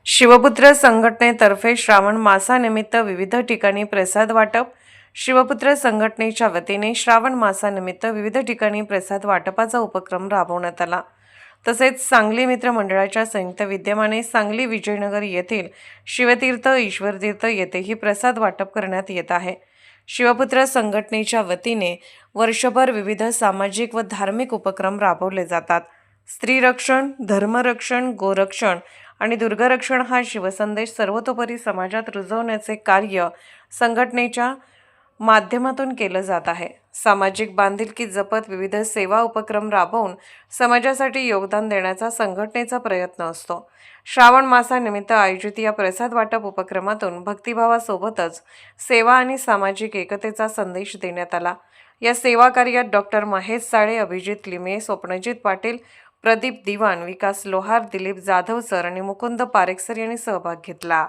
शिवपुत्र संघटनेतर्फे श्रावण मासानिमित्त विविध ठिकाणी प्रसाद वाटप। शिवपुत्र संघटनेच्या वतीने श्रावण मासानिमित्त विविध ठिकाणी प्रसाद वाटपाचा उपक्रम राबवण्यात आला। तसेच सांगली मित्र मंडळाच्या संयुक्त विद्यमाने सांगली विजयनगर येथील शिवतीर्थ ईश्वरतीर्थ येथेही प्रसाद वाटप करण्यात येत आहे। शिवपुत्र संघटनेच्या वतीने वर्षभर विविध सामाजिक व धार्मिक उपक्रम राबवले जातात। स्त्रीरक्षण, धर्मरक्षण, गोरक्षण आणि दुर्गरक्षण हा शिवसंदेश सर्वतोपरी समाजात रुजवण्याचे कार्य संघटनेच्या माध्यमातून केलं जात आहे। सामाजिक बांधिलकी जपत विविध सेवा उपक्रम राबवून समाजासाठी योगदान देण्याचा संघटनेचा प्रयत्न असतो। श्रावण मासानिमित्त आयोजित या प्रसाद वाटप उपक्रमातून भक्तिभावासोबतच सेवा आणि सामाजिक एकतेचा संदेश देण्यात आला। या सेवा कार्यात डॉक्टर महेश साळे, अभिजित लिमे, स्वप्नजित पाटील, प्रदीप दिवाण, विकास लोहार, दिलीप जाधव सर आणि मुकुंद पारेख सर यांनी सहभाग घेतला।